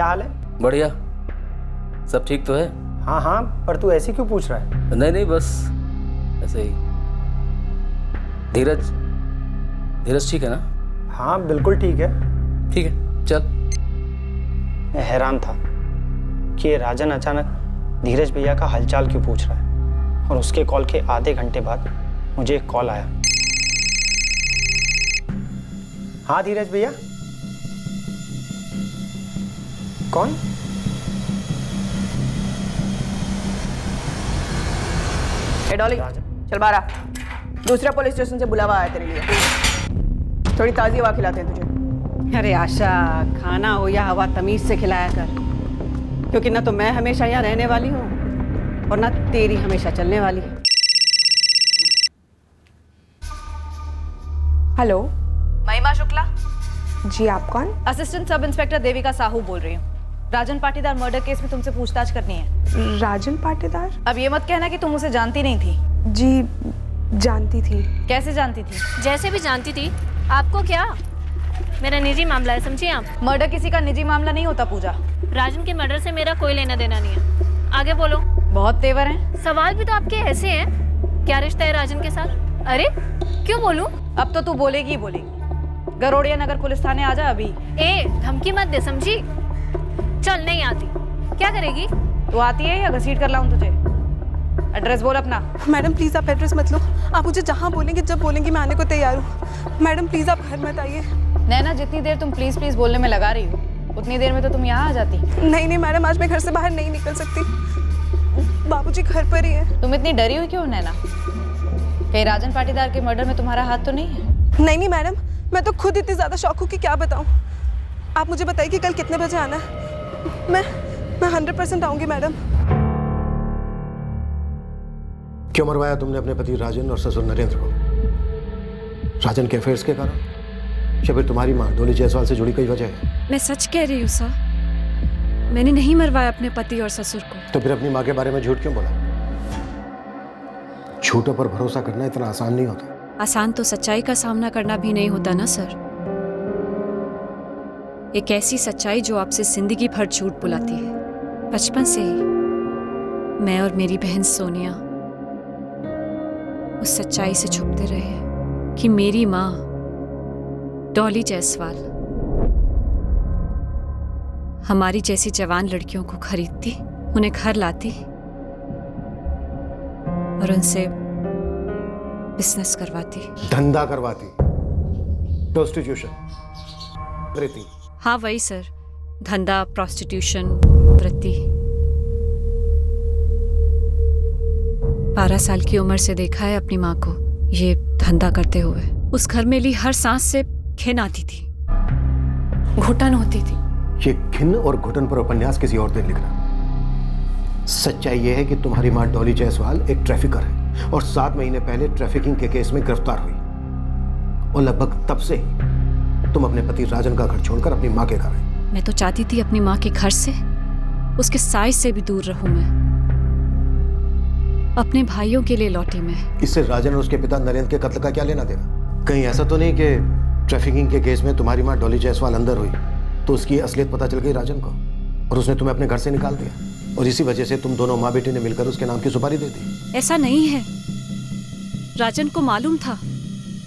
क्या हाल है? बढ़िया। सब ठीक तो है? हाँ हाँ, पर तू ऐसे क्यों पूछ रहा है? नहीं बस ऐसे ही। धीरज ठीक है ना? हाँ बिल्कुल ठीक है। ठीक है चल। मैं हैरान था कि ये राजन अचानक धीरज भैया का हालचाल क्यों पूछ रहा है, और उसके कॉल के आधे घंटे बाद मुझे एक कॉल आया। हाँ धीरज भैया। कौन? डॉली चल बाहर आ। दूसरा पुलिस स्टेशन से बुलावा आया तेरे लिए। थोड़ी ताज़ी हवा खिलाते हैं तुझे। अरे आशा, खाना हो या हवा तमीज से खिलाया कर, क्योंकि ना तो मैं हमेशा यहाँ रहने वाली हूँ और ना तेरी हमेशा चलने वाली है। हेलो। महिमा शुक्ला जी, आप कौन? Assistant sub inspector Devika Sahu बोल रही हूँ। राजन पाटीदार मर्डर केस में तुमसे पूछताछ करनी है। राजन पाटीदार? अब ये मत कहना कि तुम उसे जानती नहीं थी। जी जानती थी। कैसे जानती थी? जैसे भी जानती थी, आपको क्या? मेरा निजी मामला है, समझिए आप। मर्डर किसी का निजी मामला नहीं होता पूजा। राजन के मर्डर से मेरा कोई लेना देना नहीं है। आगे बोलो। बहुत तेवर हैं। सवाल भी तो आपके ऐसे हैं। क्या रिश्ता है राजन के साथ? अरे क्यों बोलूं? अब तो तू बोलेगी ही बोलेगी। गरोड़िया नगर पुलिस थाने आ जा अभी। ए धमकी मत दे, समझी? चल नहीं आती। क्या करेगी? तू आती है या घसीट कर लाऊं तुझे? एड्रेस बोल अपना। मैडम प्लीज आप एड्रेस मत लो। आप मुझे जहाँ बोलेंगे जब बोलेंगे मैं आने को तैयार हूँ। मैडम प्लीज आप घर मत आइए। नैना, जितनी देर तुम प्लीज प्लीज बोलने में लगा रही हो, उतनी देर में तो तुम यहाँ आ जाती। नहीं मैडम, आज मैं घर से बाहर नहीं निकल सकती। बाबूजी घर पर ही है। तुम इतनी डरी हुई क्यों नैना? कहीं राजन पाटीदार के मर्डर में तुम्हारा हाथ तो नहीं है? नहीं मैडम, मैं तो खुद इतनी ज्यादा शौक हूँ कि क्या बताऊँ। आप मुझे बताइए कि कल कितने बजे आना है। मैं 100% आऊंगी मैडम। क्यों मरवाया तुमने अपने पति राजन और ससुर नरेंद्र को? राजन के अफेयर्स के कारण या फिर तुम्हारी माँ डोली जायसवाल से जुड़ी कोई वजह है? मैं सच कह रही हूँ सर, मैंने नहीं मरवाया अपने पति और ससुर को। तो फिर अपनी माँ के बारे में झूठ क्यों बोला? झूठों पर भरोसा करना इतना आसान नहीं होता। आसान तो सच्चाई का सामना करना भी नहीं होता ना सर। एक ऐसी सच्चाई जो आपसे जिंदगी भर झूठ बुलाती है। बचपन से ही मैं और मेरी बहन सोनिया उस सच्चाई से छुपते रहे कि मेरी माँ डॉली जायसवाल हमारी जैसी जवान लड़कियों को खरीदती, उन्हें घर लाती और उनसे बिजनेस करवाती, धंधा करवाती, प्रोस्टिट्यूशन। हाँ वही सर, धंधा, प्रोस्टिट्यूशन, वृत्ति। 12 साल की उम्र से देखा है अपनी माँ को ये धंधा करते हुए। उस घर में ली हर सांस से घिन आती थी, घुटन होती थी। ये घिन और घुटन पर उपन्यास किसी और दिन लिखना। सच्चाई ये है कि तुम्हारी माँ डॉली जायसवाल एक ट्रैफिकर है और 7 महीने पहले ट्रैफिकिंग के केस में गिरफ्तार हुई, और लगभग तब से ही तुम अपने पति राजन का घर छोड़कर अपनी माँ के घर आई। मैं तो चाहती थी अपनी माँ के घर से, उसके साय से भी दूर रहूं मैं। अपने भाइयों के लिए लौटी मैं। इससे राजन और उसके पिता नरेंद्र के कत्ल का क्या लेना देना? कहीं ऐसा तो नहीं कि ट्रैफिकिंग के केस में तुम्हारी माँ डॉली जायसवाल अंदर हुई तो उसकी असलियत पता चल गई राजन को और उसने तुम्हें अपने घर से निकाल दिया, और इसी वजह से तुम दोनों माँ बेटी ने मिलकर उसके नाम की सुपारी दे दी? ऐसा नहीं है। राजन को मालूम था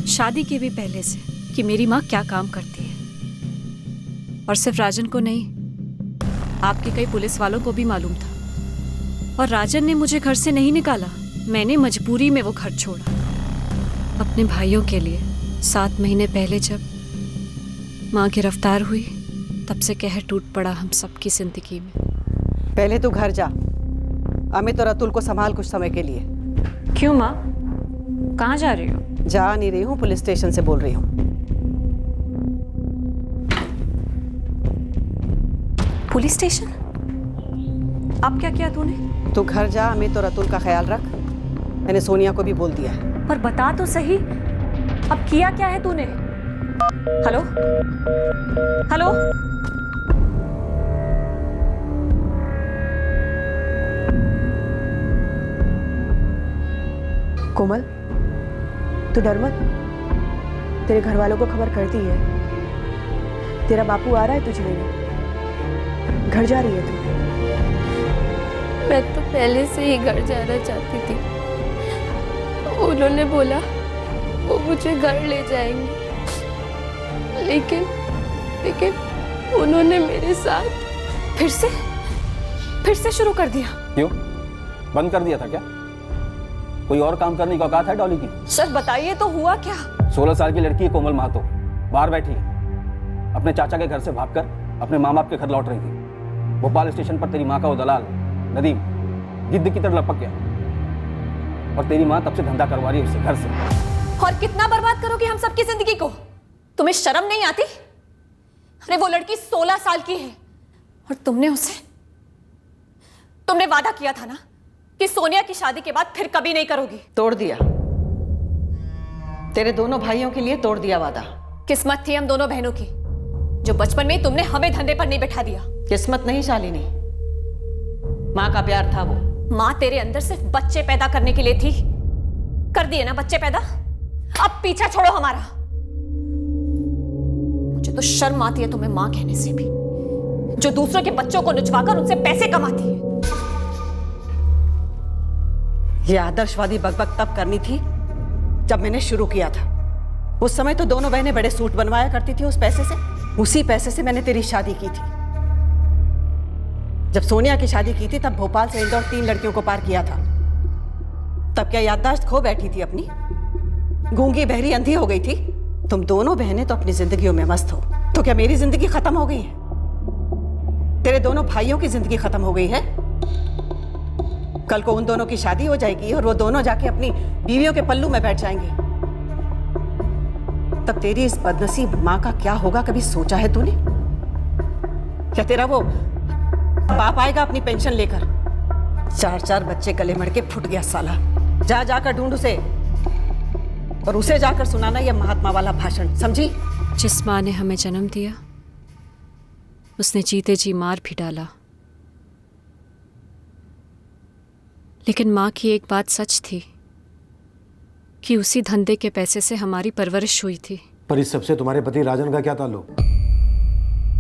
शादी के भी पहले से कि मेरी माँ क्या काम करती है, और सिर्फ राजन को नहीं, आपके कई पुलिस वालों को भी मालूम था। और राजन ने मुझे घर से नहीं निकाला, मैंने मजबूरी में वो घर छोड़ा अपने भाइयों के लिए। 7 महीने पहले जब माँ गिरफ्तार हुई तब से कहर टूट पड़ा हम सबकी जिंदगी में। पहले तू घर जा, अमित और अतुल को संभाल कुछ समय के लिए। क्यों माँ, कहाँ जा रही हो? जा नहीं रही हूँ, पुलिस स्टेशन से बोल रही हूँ। Police station? अब क्या किया तूने? तू घर जा, अमित और अतुल का ख्याल रख। मैंने सोनिया को भी बोल दिया है। पर बता तो सही, अब किया क्या है तूने? हेलो हेलो, कोमल तू डर मत, तेरे घर वालों को खबर कर दी है। तेरा बापू आ रहा है तुझे लेने। घर जा रही है तू? मैं तो पहले से ही घर जाना चाहती थी। उन्होंने बोला वो मुझे घर ले जाएंगे, लेकिन उन्होंने मेरे साथ फिर से शुरू कर दिया। क्यों? बंद कर दिया था क्या? कोई और काम करने की औकात है डॉली की? सर बताइए तो हुआ क्या? 16 साल की लड़की है कोमल महतो, बाहर बैठी है, अपने चाचा के घर से भागकर अपने माँ बाप के घर लौट रही थी। भोपाल स्टेशन पर तेरी माँ का वो दलाल नदीम गिद्ध की तरह लपक गया और तेरी माँ तब से धंधा करवा रही है उससे घर से। और कितना बर्बाद करोगे हम सबकी जिंदगी को? तुम्हें शर्म नहीं आती? अरे वो लड़की 16 साल की है और तुमने वादा किया था ना कि सोनिया की शादी के बाद फिर कभी नहीं करोगी। तोड़ दिया, तेरे दोनों भाइयों के लिए तोड़ दिया वादा। किस्मत थी हम दोनों बहनों की, जो बचपन में तुमने हमें धंधे पर नहीं बैठा दिया। किस्मत नहीं शालिनी, माँ का प्यार था वो। माँ तेरे अंदर सिर्फ बच्चे पैदा करने के लिए थी, कर दिए ना बच्चे पैदा, अब पीछा छोड़ो हमारा। मुझे तो शर्म आती है तुम्हें माँ कहने से भी, जो दूसरों के बच्चों को नुचवाकर उनसे पैसे कमाती है। ये आदर्शवादी बकबक तब करनी थी जब मैंने शुरू किया था। उस समय तो दोनों बहनें बड़े सूट बनवाया करती थी उस पैसे से। उसी पैसे से मैंने तेरी शादी की थी। जब सोनिया की शादी की थी तब भोपाल से इंदौर 3 लड़कियों को पार किया था। तब क्या याददाश्त खो बैठी थी अपनी? गूंगी बहरी अंधी हो गई थी? तुम दोनों बहनें तो अपनी जिंदगियों में मस्त हो, तो क्या मेरी जिंदगी खत्म हो गई है? तेरे दोनों भाइयों की जिंदगी खत्म हो गई है? कल को उन दोनों की शादी हो जाएगी और वो दोनों जाके अपनी बीवियों के पल्लू में बैठ जाएंगे। तब तेरी इस बदनसीब माँ का क्या होगा, कभी सोचा है तूने? क्या तेरा वो बाप आएगा अपनी पेंशन लेकर? 4 बच्चे गले मड़ के फुट गया साला। जा जाकर ढूंढ उसे और उसे जाकर सुनाना ये महात्मा वाला भाषण, समझी? जिस माँ ने हमें जन्म दिया उसने जीते जी मार भी डाला, लेकिन माँ की एक बात सच थी कि उसी धंधे के पैसे से हमारी परवरिश हुई थी। पर इस सबसे तुम्हारे पति राजन का क्या ताल्लुक?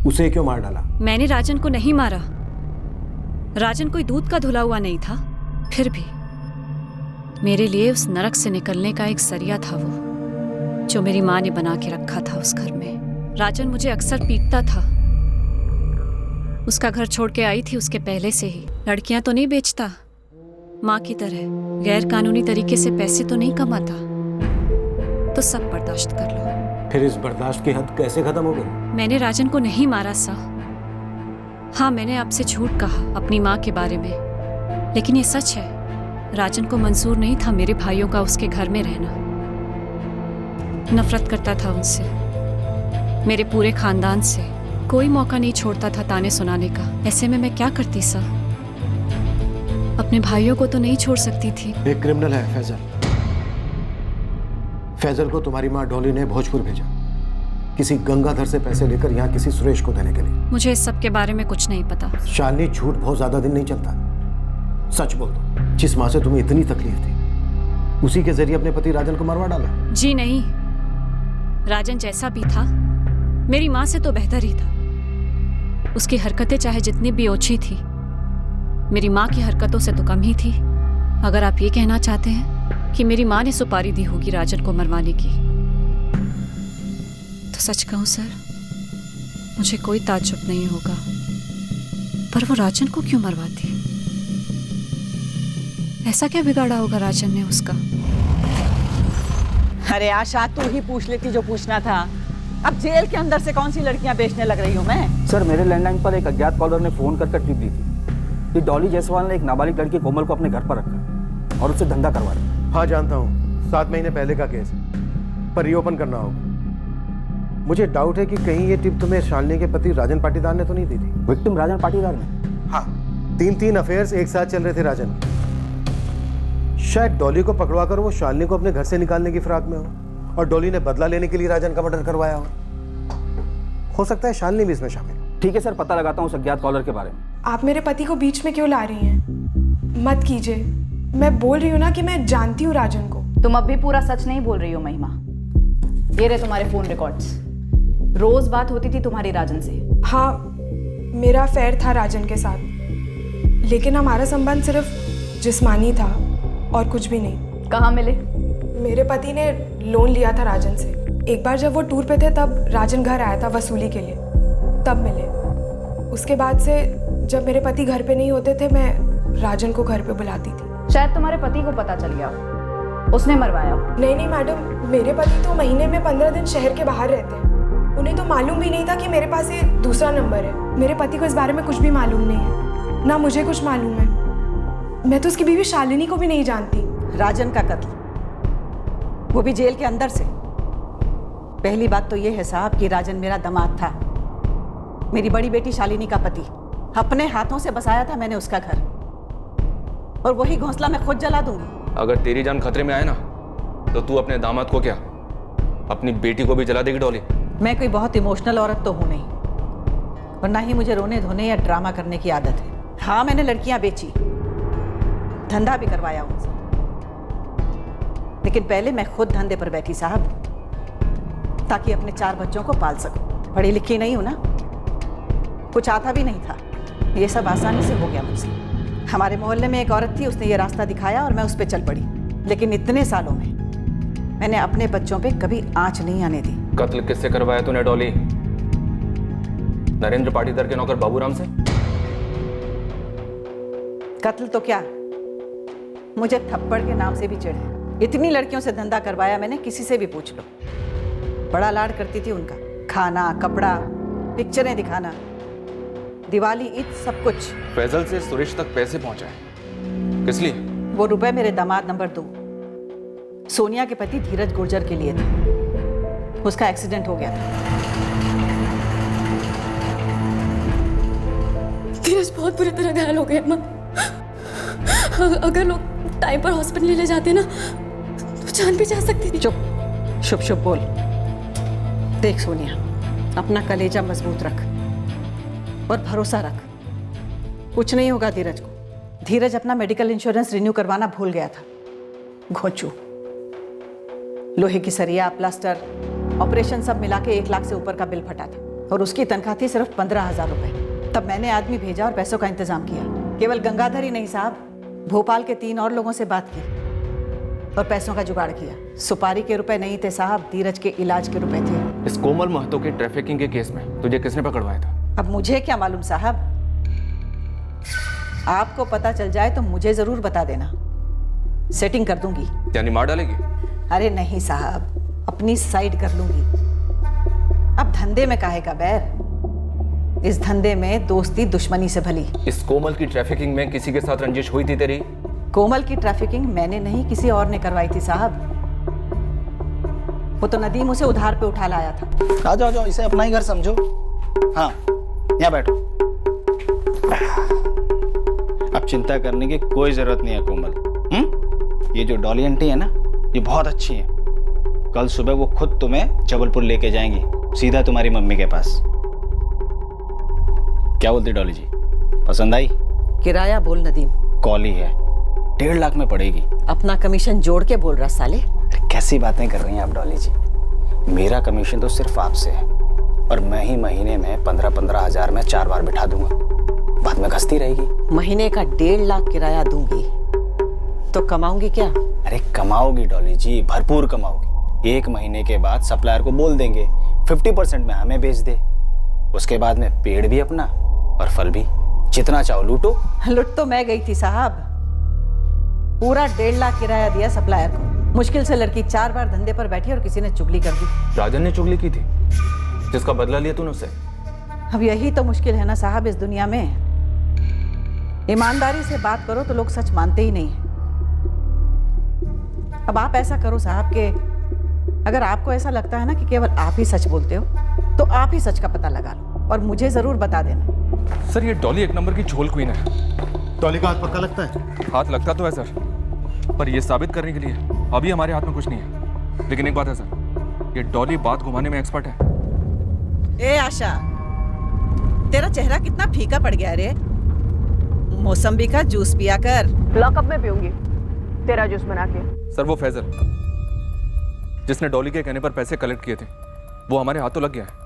उसे क्यों मार डाला? मैंने राजन को नहीं मारा। राजन कोई दूध का धुला हुआ नहीं था, फिर भी मेरे लिए उस नरक से निकलने का एक जरिया था वो, जो मेरी माँ ने बना के रखा था उस घर में। राजन मुझे अक्सर पीटता था। उसका घर छोड़ के आई थी उसके पहले से ही। लड़कियां तो नहीं बेचता, माँ की तरह गैर कानूनी तरीके से पैसे तो नहीं कमाता, तो सब बर्दाश्त कर लो। फिर इस बर्दाश्त की हद कैसे खत्म हो गई? मैंने राजन को नहीं मारा सा। हाँ, मैंने आपसे झूठ कहा अपनी माँ के बारे में, लेकिन ये सच है, राजन को मंजूर नहीं था मेरे भाइयों का उसके घर में रहना। नफरत करता था उनसे, मेरे पूरे खानदान से। कोई मौका नहीं छोड़ता था ताने सुनाने का। ऐसे में मैं क्या करती सा? अपने भाइयों को तो नहीं छोड़ सकती थी। एक क्रिमिनल है फैजल। फैजल को तुम्हारी माँ डॉली ने भोजपुर भेजा, किसी गंगाधर से पैसे लेकर यहाँ किसी सुरेश को देने के लिए। मुझे इस सब के बारे में कुछ नहीं पता। शालिनी, झूठ बहुत ज्यादा दिन नहीं चलता। सच बोल दो, जिस माँ से तुम्हें इतनी तकलीफ थी, उसी के जरिए अपने पति राजन को मरवा डाला? जी नहीं, राजन जैसा भी था मेरी माँ से तो बेहतर ही था। उसकी हरकतें चाहे जितनी भी ओछी थी, मेरी माँ की हरकतों से तो कम ही थी। अगर आप ये कहना चाहते हैं कि मेरी माँ ने सुपारी दी होगी राजन को मरवाने की, तो सच कहूं सर, मुझे कोई ताज्जुब नहीं होगा। पर वो राजन को क्यों मरवाती? ऐसा क्या बिगाड़ा होगा राजन ने उसका? अरे आशा, तू ही पूछ लेती जो पूछना था। अब जेल के अंदर से कौन सी लड़कियां बेचने लग रही हूं मैं? सर, मेरे लैंडलाइन पर एक अज्ञात कॉलर ने फोन कर टिप दी थी कि डॉली जायसवाल ने एक नाबालिग लड़की कोमल को अपने घर पर रखा और उससे धंधा करवा रहा। हाँ जानता हूँ, 7 महीने पहले का केस है, पर रीओपन करना होगा। मुझे डाउट है कि कहीं ये टिप तुम्हें शालिनी के पति राजन पाटीदार ने तो नहीं दी थी? विक्टिम राजन पाटीदार ने? हाँ, 3 अफेयर्स एक साथ चल रहे थे राजन के। शायद डॉली को पकड़वाकर वो शालिनी को अपने घर से निकालने की फिराक में हो, और डॉली ने बदला लेने के लिए राजन का मर्डर करवाया हो सकता है शालिनी भी इसमें शामिल। ठीक है सर, पता लगाता हूँ उस अज्ञात कॉलर के बारे में। आप मेरे पति को बीच में क्यों ला रही हैं? मत कीजिए, मैं बोल रही हूँ ना कि मैं जानती हूँ राजन को। तुम अब भी पूरा सच नहीं बोल रही हो महिमा। ये रहे तुम्हारे फोन रिकॉर्ड्स। रोज बात होती थी तुम्हारी राजन से। हाँ, मेरा अफेयर था राजन के साथ, लेकिन हमारा संबंध सिर्फ जिस्मानी था और कुछ भी नहीं। कहाँ मिले? मेरे पति ने लोन लिया था राजन से। एक बार जब वो टूर पे थे तब राजन घर आया था वसूली के लिए, तब मिले। उसके बाद से जब मेरे पति घर पे नहीं होते थे मैं राजन को घर पे बुलाती थी। शायद तुम्हारे पति को पता चल गया, उसने मरवाया। नहीं मैडम, मेरे पति तो महीने में 15 दिन शहर के बाहर रहते हैं। उन्हें तो मालूम भी नहीं था कि मेरे पास ये दूसरा नंबर है। मेरे पति को इस बारे में कुछ भी मालूम नहीं है, ना मुझे कुछ मालूम है। मैं तो उसकी बीवी शालिनी को भी नहीं जानती। राजन का कत्ल, वो भी जेल के अंदर से। पहली बात तो ये है साहब कि राजन मेरा दामाद था, मेरी बड़ी बेटी शालिनी का पति। अपने हाथों से बसाया था मैंने उसका घर, और वही घोंसला मैं खुद जला दूंगी। अगर तेरी जान खतरे में आए ना तो तू अपने दामाद को क्या, अपनी बेटी को भी जला देगी डॉली? मैं कोई बहुत इमोशनल औरत तो हूं नहीं, और ना ही मुझे रोने धोने या ड्रामा करने की आदत है। हाँ, मैंने लड़कियां बेची, धंधा भी करवाया उनसे, लेकिन पहले मैं खुद धंधे पर बैठी साहब, ताकि अपने 4 बच्चों को पाल सकूं। पढ़ी लिखी नहीं हूं ना, कुछ आता भी नहीं था, ये सब आसानी से हो गया मुझसे। हमारे मोहल्ले में एक औरत थी, उसने ये रास्ता दिखाया और मैं उस पर चल पड़ी। लेकिन इतने सालों में मैंने अपने बच्चों पे कभी आंच नहीं आने दी। कत्ल किससे करवाया तूने डॉली? नरेंद्र पाटीदार के नौकर बाबूराम से? कत्ल तो क्या, मुझे थप्पड़ के नाम से भी चिढ़े। इतनी लड़कियों से धंधा करवाया मैंने, किसी से भी पूछ लो। बड़ा लाड करती थी उनका, खाना, कपड़ा, पिक्चरें दिखाना, दिवाली, ईद, सब कुछ। फैजल से सुरेश तक पैसे पहुंचाए, किस लिए? वो रुपए मेरे दामाद नंबर 2 सोनिया के पति धीरज गुर्जर के लिए थे। उसका एक्सीडेंट हो गया था। धीरज बहुत बुरी तरह घायल हो गया माँ। अगर लोग टाइम पर हॉस्पिटल ले जाते ना तो जान भी जा सकती थी। चुप, शुभ शुभ बोल। देख सोनिया, अपना कलेजा मजबूत रख और भरोसा रख, कुछ नहीं होगा धीरज को। धीरज अपना मेडिकल इंश्योरेंस रिन्यू करवाना भूल गया था। घोंचू, लोहे की सरिया, प्लास्टर, ऑपरेशन सब मिला के 1 लाख से ऊपर का बिल फटा था, और उसकी तनख्वाह थी सिर्फ 15,000 रुपए। तब मैंने आदमी भेजा और पैसों का इंतजाम किया। केवल गंगाधर ही नहीं साहब, भोपाल के 3 और लोगों से बात की और पैसों का जुगाड़ किया। सुपारी के रुपए नहीं थे साहब, धीरज के इलाज के रुपए थे। इस कोमल महतो के ट्रैफिकिंग के केस में तुझे किसने पकड़वाया था? अब मुझे क्या मालूम साहब, आपको पता चल जाए तो मुझे जरूर बता देना, सेटिंग कर दूंगी। यानी मार डालेगी? अरे नहीं साहब, अपनी साइड कर लूंगी। अब धंधे में काहे का बैर, इस धंधे में दोस्ती दुश्मनी से भली। इस कोमल की ट्रैफिकिंग में किसी के साथ रंजिश हुई थी तेरी? कोमल की ट्रैफिकिंग मैंने नहीं, किसी और ने करवाई थी साहब। वो तो नदीम उसे उधार पे उठा लाया था। आ जाओ जाओ, इसे अपना ही घर समझो। हाँ, यहाँ बैठो। अब चिंता करने की कोई जरूरत नहीं है कोमल। ये जो डॉली आंटी है ना, ये बहुत अच्छी है। कल सुबह वो खुद तुम्हें जबलपुर लेके जाएंगी, सीधा तुम्हारी मम्मी के पास। क्या बोलती डॉली जी, पसंद आई? किराया बोल नदीम। कॉली है, 1.5 लाख में पड़ेगी। अपना कमीशन जोड़ के बोल रहा साले। अरे कैसी बातें कर रही हैं आप डॉली जी, मेरा कमीशन तो सिर्फ आपसे है, और मैं ही महीने में 15-15 हजार में 4 बार बिठा दूंगा, बाद में घसती रहेगी। महीने का 1.5 लाख किराया दूंगी तो कमाऊंगी क्या? अरे कमाओगी डॉली जी, भरपूर कमाओगी। 1 महीने के बाद सप्लायर को बोल देंगे 50% में हमें बेच दे। उसके बाद में पेड़ भी अपना और फल भी, जितना चाहो लूटो। लुट तो मैं गई थी साहब, पूरा 1.5 लाख किराया दिया सप्लायर को। मुश्किल से लड़की 4 बार धंधे पर बैठी और किसी ने चुगली कर दी। राजन ने चुगली की थी, जिसका बदला लिया तूने उससे? अब यही तो मुश्किल है ना साहब इस दुनिया में। ईमानदारी से बात करो तो लोग सच मानते ही नहीं है। अब आप ऐसा करो साहब कि अगर आपको ऐसा लगता है ना कि केवल आप ही सच बोलते हो, तो आप ही सच का पता लगा लो और मुझे जरूर बता देना। सर, ये डॉली 1 नंबर की झोल क्वीन है। डॉली का हाथ पक्का लगता है? हाथ लगता तो है सर, पर ये साबित करने के लिए अभी हमारे हाथ में कुछ नहीं है। लेकिन एक बात है सर, ये डॉली बात घुमाने में एक्सपर्ट है। ए आशा, तेरा चेहरा कितना फीका पड़ गया रे। मौसम्बी का जूस पिया कर। लॉकअप में पीऊंगी तेरा जूस बना के। सर, वो फैजल जिसने डॉली के कहने पर पैसे कलेक्ट किए थे, वो हमारे हाथों लग गया है।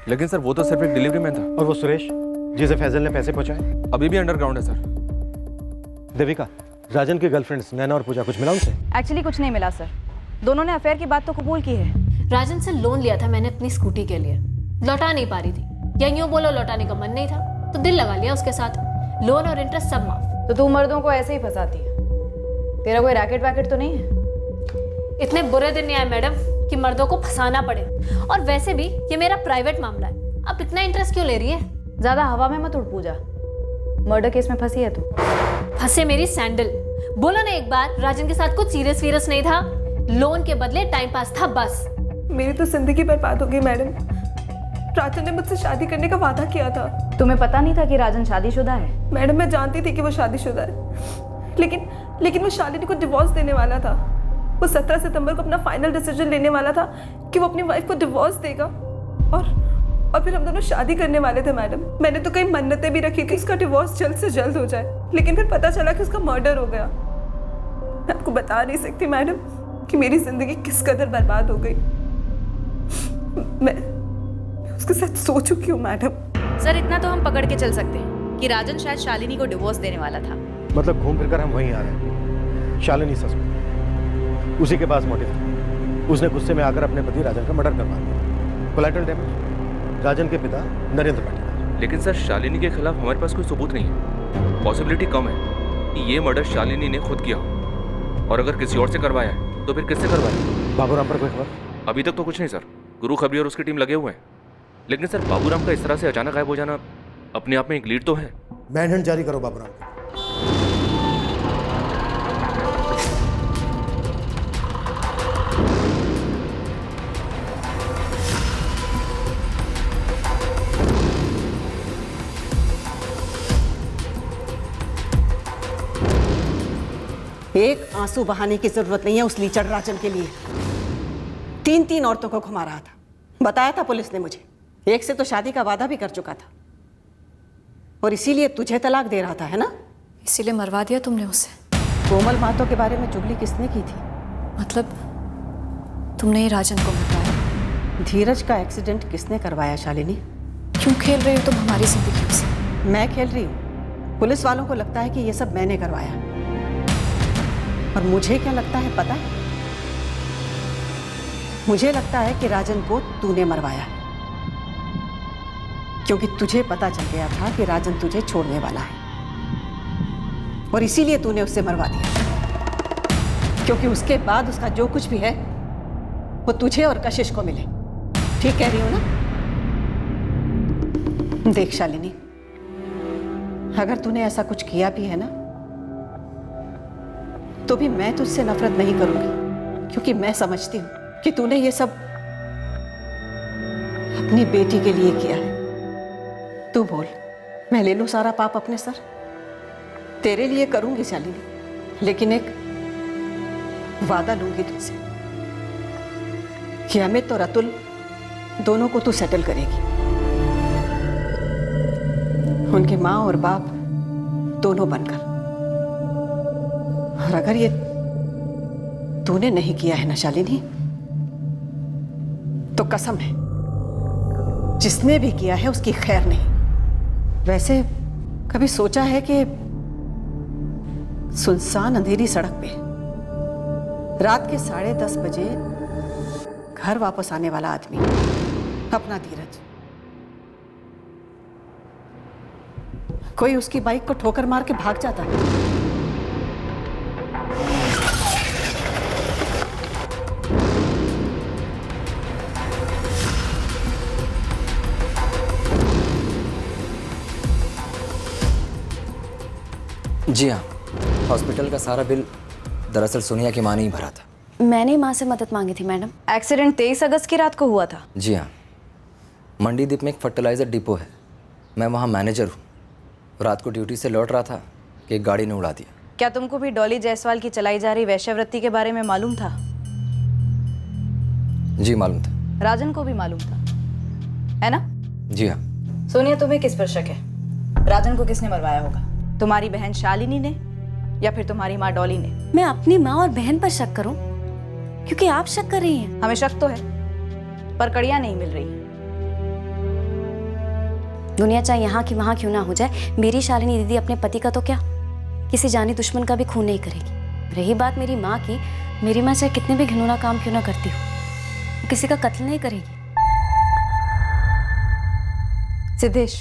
लेकिन सर, वो तो सिर्फ एक डिलीवरी मैन था। और वो सुरेश जिसे फैजल ने पैसे पहुंचाए? अभी भी अंडरग्राउंड है सर। देविका, राजन की गर्लफ्रेंड्स नैना और पूजा, कुछ मिला उनसे? एक्चुअली कुछ नहीं मिला सर। दोनों ने अफेयर की बात तो कबूल की है। राजन से लोन लिया था मैंने अपनी स्कूटी के लिए, लौटा नहीं पा रही थी, या यूं बोलो लौटाने का मन नहीं था तो दिल लगा लिया उसके साथ। लोन और इंटरेस्ट सब माफ। तो तू मर्दों को ऐसे ही फंसाती है। तेरा कोई रैकेट वैकेट तो नहीं है? इतने बुरे दिन नहीं आए मैडम कि मर्दों को फंसाना पड़े। और वैसे भी ये मेरा प्राइवेट मामला है, अब इतना इंटरेस्ट क्यों ले रही है? ज्यादा हवा में मत उड़ पूजा। मर्डर केस में फंसी है तू। फंसे मेरी सैंडल। बोलो ना एक बार, राजन के साथ कुछ सीरियस वीरियस नहीं था, लोन के बदले टाइम पास था बस। मेरी तो जिंदगी बर्बाद हो गई मैडम। राजन ने मुझसे शादी करने का वादा किया था। तुम्हें पता नहीं था कि राजन शादीशुदा है? मैडम मैं जानती थी कि वो शादीशुदा है, लेकिन वो शालिनी को डिवोर्स देने वाला था। वो 17 सितंबर को अपना फाइनल डिसीजन लेने वाला था कि वो अपनी वाइफ को डिवोर्स देगा और फिर हम दोनों शादी करने वाले थे मैडम। मैंने तो कई मन्नतें भी रखी थी उसका डिवोर्स जल्द से जल्द हो जाए, लेकिन फिर पता चला कि उसका मर्डर हो गया। मैं आपको बता नहीं सकती मैडम कि मेरी जिंदगी किस कदर बर्बाद हो गई। मैं उसके साथ सो चुकी हूँ मैडम। सर इतना तो हम पकड़ के चल सकते हैं कि राजन शायद शालिनी को डिवोर्स देने वाला था। मतलब घूम फिर कर हम वहीं आ रहे हैं। शालिनी सस्पेक्ट, उसी के पास मोटिव था। उसने गुस्से में आकर अपने पति राजन का मर्डर करवा दिया। कोलैटरल डैमेज, राजन के पिता नरेंद्र पाटीदार। लेकिन सर शालिनी के खिलाफ हमारे पास कोई सबूत नहीं है। पॉसिबिलिटी कम है कि ये मर्डर शालिनी ने खुद किया हो, और अगर किसी और से करवाया है तो फिर किससे करवाया? बाबूराम पर कोई खबर? अभी तक तो कुछ नहीं सर। गुरु खबरी और उसकी टीम लगे हुए हैं, लेकिन सर बाबूराम का इस तरह से अचानक गायब हो जाना अपने आप में एक लीड तो है। मैनहंट जारी करो बाबूराम को। एक आंसू बहाने की जरूरत नहीं है उस लीचड़ राजन के लिए। 3 औरतों को घुमा रहा था, बताया था पुलिस ने मुझे। एक से तो शादी का वादा भी कर चुका था, और इसीलिए तुझे तलाक दे रहा था, है ना? इसीलिए मरवा दिया तुमने उसे। कोमल महतो के बारे में चुगली किसने की थी? मतलब तुमने ही राजन को बताया? धीरज का एक्सीडेंट किसने करवाया शालिनी? क्यों खेल रही हो तुम हमारी जिंदगी से? मैं खेल रही हूँ? पुलिस वालों को लगता है कि ये सब मैंने करवाया, और मुझे क्या लगता है पता है? मुझे लगता है कि राजन को तूने मरवाया है, क्योंकि तुझे पता चल गया था कि राजन तुझे छोड़ने वाला है, और इसीलिए तूने उससे मरवा दिया, क्योंकि उसके बाद उसका जो कुछ भी है वो तुझे और कशिश को मिले। ठीक कह रही हूं ना? देख शालिनी, अगर तूने ऐसा कुछ किया भी है ना, तो भी मैं तुझसे नफरत नहीं करूंगी, क्योंकि मैं समझती हूं कि तूने ये सब अपनी बेटी के लिए किया है। तू बोल, मैं ले लूं सारा पाप अपने सर? तेरे लिए करूंगी शालिनी, लेकिन एक वादा लूंगी तुझसे कि अमित और अतुल दोनों को तू सेटल करेगी। उनके माँ और बाप दोनों बनकर। और अगर ये तूने नहीं किया है ना शालिनी, तो कसम है जिसने भी किया है उसकी खैर नहीं। वैसे कभी सोचा है कि सुनसान अंधेरी सड़क पे रात के 10:30 बजे घर वापस आने वाला आदमी, अपना धीरज, कोई उसकी बाइक को ठोकर मार के भाग जाता है? जी हाँ, हॉस्पिटल का सारा बिल दरअसल सोनिया की माँ ने ही भरा था। मैंने माँ से मदद मांगी थी मैडम। एक्सीडेंट 23 अगस्त की रात को हुआ था? जी हाँ, मंडी द्वीप में एक फर्टिलाइज़र डिपो है, मैं वहाँ मैनेजर हूँ। रात को ड्यूटी से लौट रहा था कि एक गाड़ी ने उड़ा दिया। क्या तुमको भी डॉली जायसवाल की चलाई जा रही वैश्यवृत्ति के बारे में मालूम था? जी मालूम था। राजन को भी मालूम था, है ना? जी हाँ। सोनिया, तुम्हें किस पर शक है? राजन को किसने मरवाया होगा? तुम्हारी बहन शालिनी ने या फिर तुम्हारी माँ डॉली ने? मैं अपनी माँ और बहन पर शक करूं? क्योंकि आप शक कर रही हैं। हमें शक तो है, पर कड़ियां नहीं मिल रही। दुनिया चाहे यहाँ की वहाँ क्यों ना हो जाए, मेरी शालिनी दीदी अपने पति का तो क्या, किसी जानी दुश्मन का भी खून नहीं करेगी। रही बात मेरी माँ की, मेरी माँ चाहे कितने भी घिनौना काम क्यों ना करती हो, वो किसी का कत्ल नहीं करेगी। सिद्धेश,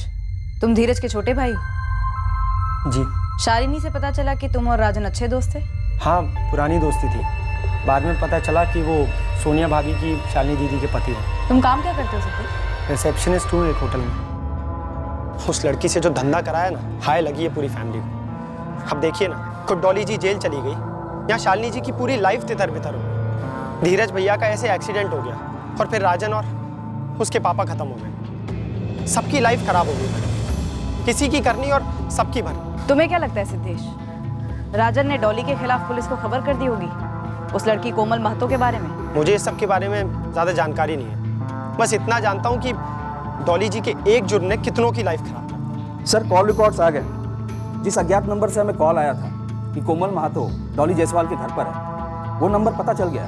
तुम धीरज के छोटे भाई हो? जी। शालिनी से पता चला कि तुम और राजन अच्छे दोस्त थे? हाँ, पुरानी दोस्ती थी। बाद में पता चला कि वो सोनिया भाभी की शालिनी दीदी के पति हो। तुम काम क्या करते हो सिद्धेश? रिसेप्शनिस्ट हूँ एक होटल में। उस लड़की से जो धंधा कराया ना, हाय लगी है पूरी फैमिली को। अब देखिए ना, खुद डॉली जी जेल चली गई, यहाँ शालिनी जी की पूरी लाइफ तितर बितर हो गई। धीरज भैया का ऐसे एक्सीडेंट हो गया और फिर राजन और उसके पापा खत्म हो गए। सबकी लाइफ खराब हो गई, किसी की करनी और सबकी भरनी। तुम्हें क्या लगता है सिद्धेश, राजन ने डॉली के खिलाफ पुलिस को खबर कर दी होगी उस लड़की कोमल महतो के बारे में? मुझे इस सब के बारे में ज़्यादा जानकारी नहीं है, बस इतना जानता हूँ कि डॉली जी के एक जुर्म ने कितनों की लाइफ खराब कर। सर, कॉल रिकॉर्ड्स आ गए। जिस अज्ञात नंबर से हमें कॉल आया था कि कोमल महतो डॉली जायसवाल के घर पर है, वो नंबर पता चल गया,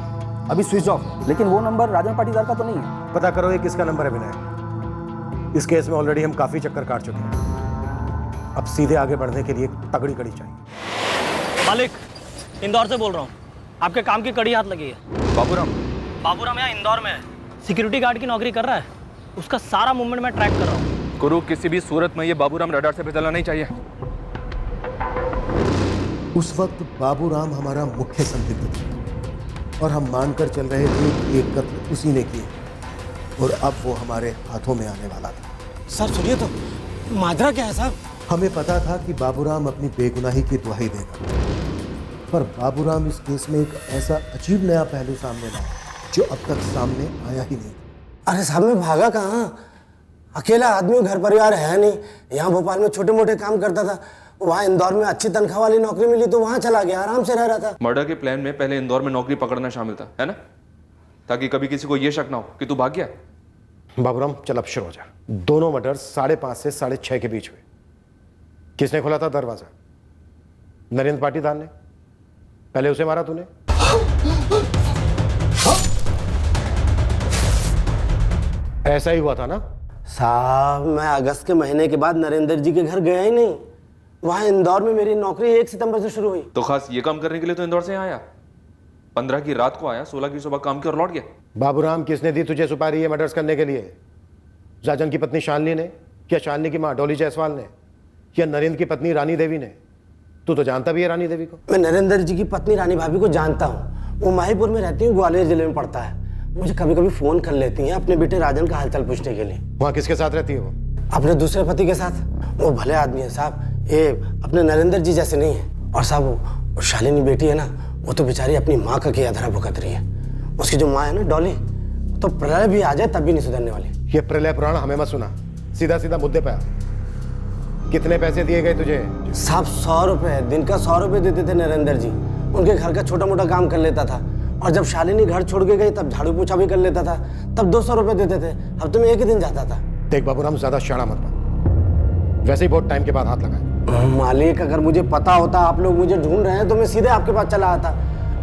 अभी स्विच ऑफ है। लेकिन वो नंबर राजन पाटीदार का तो नहीं है। पता करो ये किसका नंबर है विनय। इस केस में ऑलरेडी हम काफ़ी चक्कर काट चुके हैं, अब सीधे आगे बढ़ने के लिए तगड़ी कड़ी चाहिए। मालिक, इंदौर से बोल रहा हूँ, आपके काम की कड़ी हाथ लगी है। बाबूराम यहाँ इंदौर में है, सिक्योरिटी गार्ड की नौकरी कर रहा है। उसका सारा मूवमेंट मैं ट्रैक कर रहा हूँ। गुरु, किसी भी सूरत में ये बाबूराम रडार से फिसलना नहीं चाहिए। उस वक्त बाबूराम हमारा मुख्य संदिग्ध था और हम मानकर चल रहे थे कि एक कत्ल उसी ने किए और अब वो हमारे हाथों में आने वाला था। सर सुनिए तो, माजरा क्या है साहब? हमें पता था कि बाबूराम अपनी बेगुनाही की दुहाई देगा, पर बाबूराम इस केस में एक ऐसा अजीब नया पहलू सामने लाया जो अब तक सामने आया ही नहीं। अरे साहब, मैं भागा कहाँ? अकेला आदमी, घर परिवार है नहीं। यहाँ भोपाल में छोटे मोटे काम करता था, वहाँ इंदौर में अच्छी तनख्वाह वाली नौकरी मिली तो वहाँ चला गया, आराम से रह रहा था। मर्डर के प्लान में पहले इंदौर में नौकरी पकड़ना शामिल था, है ना? ताकि कभी किसी को यह शक ना हो कि तू भाग गया। बाबूराम, चल अब शुरू हो जा। दोनों मर्डर 5:30 से 6:30 के बीच हुए। किसने खोला था दरवाजा? नरेंद्र पाटीदार ने। पहले उसे मारा तूने। ऐसा ही हुआ था ना साहब? मैं अगस्त के महीने के बाद नरेंद्र जी के घर गया ही नहीं। वहाँ इंदौर में मेरी नौकरी 1 सितंबर से शुरू हुई। तो खास ये काम करने के लिए तो इंदौर से आया? 15 की रात को आया, 16 की सुबह काम किया और लौट गया। बाबूराम, किसने दी तुझे सुपारी ये मर्डर्स करने के लिए? राजन की पत्नी शालिनी ने, या शालिनी की माँ डॉली जायसवाल ने, या नरेंद्र की पत्नी रानी देवी ने? तू तो जानता भी है रानी देवी को। मैं नरेंद्र जी की पत्नी रानी भाभी को जानता हूँ, वो माहीपुर में रहती हूँ, ग्वालियर जिले में पड़ता है। मुझे कभी कभी फोन कर लेती हैं अपने बेटे राजन का हालचाल पूछने के लिए। वहाँ किसके साथ रहती है वो? अपने दूसरे पति के साथ। वो भले आदमी है साहब, ये अपने नरेंद्र जी जैसे नहीं है। और साहब वो शालिनी बेटी है ना, वो तो बेचारी अपनी माँ का किया धरा भुगत रही है। उसकी जो माँ है ना डॉली, तो प्रलय भी आ जाए तब भी नहीं सुधरने वाली। ये प्रलय पुराण हमें मत सुना, सीधा सीधा मुद्दे पे आ। कितने पैसे दिए गए तुझे? साहब 100 रुपए, दिन का 100 रुपए देते थे नरेंद्र जी। उनके घर का छोटा मोटा काम कर लेता था, और जब शालिनी घर छोड़ के गई तब झाड़ू पोछा भी कर लेता था, तब 200 रुपए देते थे। हफ्ते में एक ही दिन जाता था। देख बाबूराम, ज्यादा शाना मत बन, वैसे ही बहुत टाइम के बाद हाथ लगाए। मालिक, अगर मुझे पता होता आप लोग मुझे ढूंढ रहे हैं तो मैं सीधे आपके पास चला आता।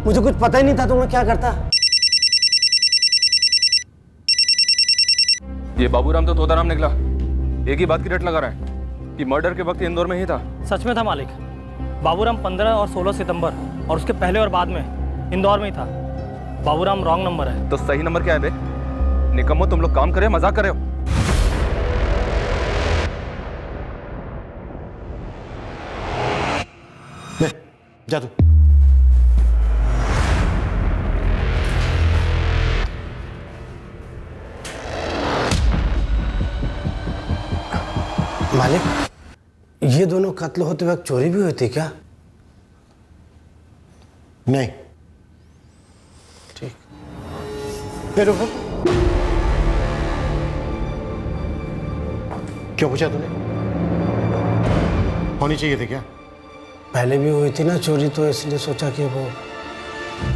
मुझे कुछ पता ही नहीं था तो मैं क्या करता। ये बाबूराम तो तोताराम निकला। एक ही बात की रट लगा रहा है कि मर्डर के वक्त इंदौर में ही था। सच में था मालिक। बाबूराम 15 और 16 सितंबर और उसके पहले और बाद में इंदौर में ही था। बाबूराम रॉन्ग नंबर है। तो सही नंबर क्या है बे? निकम्मो, तुम लोग काम करे मजाक कर रहे हो? जा तू। मालिक, ये दोनों कत्ल होते वक्त चोरी भी हुई थी क्या? नहीं। ठीक। फिर क्यों पूछा तूने? होनी चाहिए थी क्या? पहले भी हुई थी ना चोरी, तो इसलिए सोचा कि वो।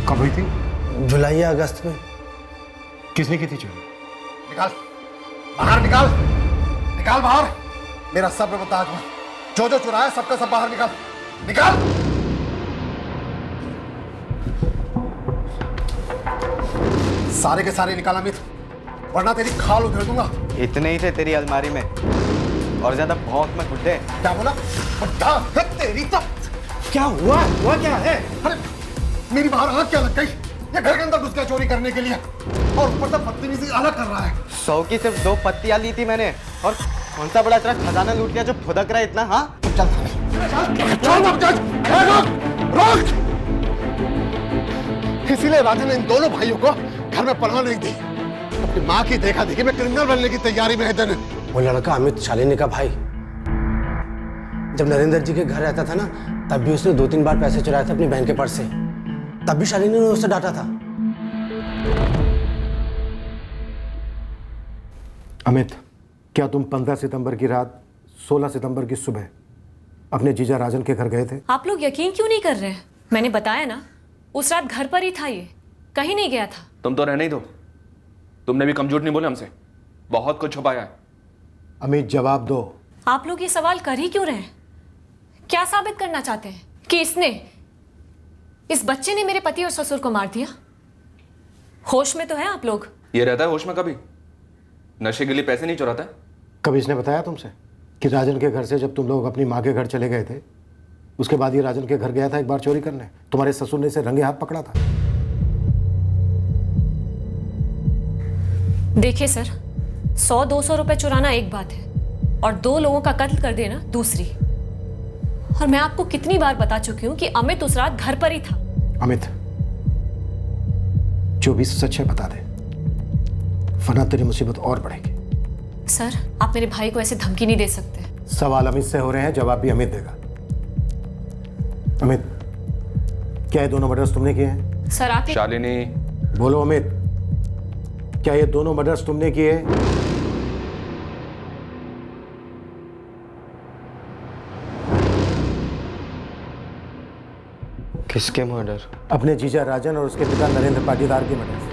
कब हुई थी? जुलाई या अगस्त में। किसने की थी चोरी? निकाल बाहर, निकाल निकाल बाहर। मेरा सब्र बता, जो जो चुराया सबका सब बाहर निकाल, निकाल। सारे के सारे निकाल अमित, वरना तेरी खाल उधेड़ दूंगा। इतने ही थे तेरी अलमारी में? और ज्यादा भौंक मत बुड्ढे। क्या बोला? बुड्ढा है तेरी तो। क्या हुआ? हुआ क्या है? अरे मेरी बाहर आग क्या लग गई? ये घर के अंदर घुस गया चोरी करने के लिए और ऊपर से बदतमीजी अलग कर रहा है। 100 की सिर्फ 2 पत्तियां ली थी मैंने और कौन सा बड़ा ट्रक खजाना लूट गया जो फुदक रहा है इतना? हाँ रोक! इसीलिए राजा ने इन दोनों भाइयों को घर में पनाह नहीं दी। अपनी माँ की देखा देखी में क्रिमिनल बनने की तैयारी में है दिन। वो लड़का अमित शालिनी का भाई जब नरेंद्र जी के घर रहता था ना, तब भी उसने 2-3 बार पैसे चुराए थे अपनी बहन के पर्स से। तब भी शालिनी ने उससे डांटा था। अमित, क्या तुम 15 सितंबर की रात 16 सितंबर की सुबह अपने जीजा राजन के घर गए थे? आप लोग यकीन क्यों नहीं कर रहे हैं? मैंने बताया ना, उस रात घर पर ही था, ये कहीं नहीं गया था। तुम तो रहने ही दो। तुमने भी कम झूठ नहीं बोले हमसे, बहुत कुछ छुपाया है। अमित जवाब दो। आप लोग ये सवाल कर ही क्यों रहे हैं? क्या साबित करना चाहते हैं कि इस बच्चे ने मेरे पति और ससुर को मार दिया? होश में तो है आप लोग? ये रहता है होश में कभी? नशे के लिए पैसे नहीं चुराता है? कभी इसने बताया तुमसे कि राजन के घर से जब तुम लोग अपनी माँ के घर चले गए थे, उसके बाद ये राजन के घर गया था एक बार चोरी करने? तुम्हारे ससुर ने इसे रंगे हाथ पकड़ा था। देखिए सर, 100-200 रुपए चुराना एक बात है और 2 लोगों का कत्ल कर देना दूसरी। और मैं आपको कितनी बार बता चुकी हूं कि अमित उस रात घर पर ही था। अमित, जो भी सच है बता दे, वरना तेरी मुसीबत और बढ़ेगी। सर, आप मेरे भाई को ऐसे धमकी नहीं दे सकते। सवाल अमित से हो रहे हैं, जवाब भी अमित देगा। अमित, क्या ये दोनों मर्डर्स तुमने किए हैं? सर आप शालिनी, बोलो अमित, क्या ये दोनों मर्डर्स तुमने किए? किसके मर्डर? अपने जीजा राजन और उसके पिता नरेंद्र पाटीदार के मर्डर।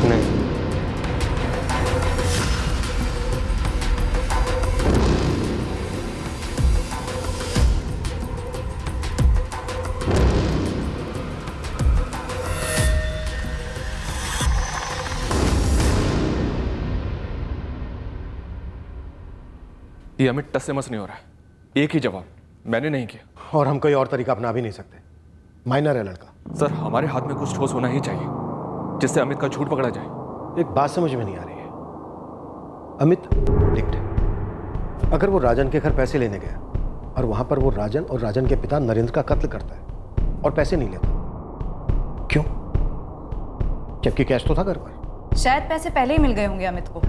नहीं। ये अमित टस से मस नहीं हो रहा है। एक ही जवाब, मैंने नहीं किया। और हम कोई और तरीका अपना भी नहीं सकते, माइनर है लड़का। सर, हमारे हाथ में कुछ ठोस होना ही चाहिए जिससे अमित का झूठ पकड़ा जाए। एक बात समझ में नहीं आ रही है अमित, डिक्ट है। अगर वो राजन के घर पैसे लेने गया और वहां पर वो राजन और राजन के पिता नरेंद्र का कत्ल करता है और पैसे नहीं लेता, क्यों? जबकि कैश तो था घर पर। शायद पैसे पहले ही मिल गए होंगे अमित को।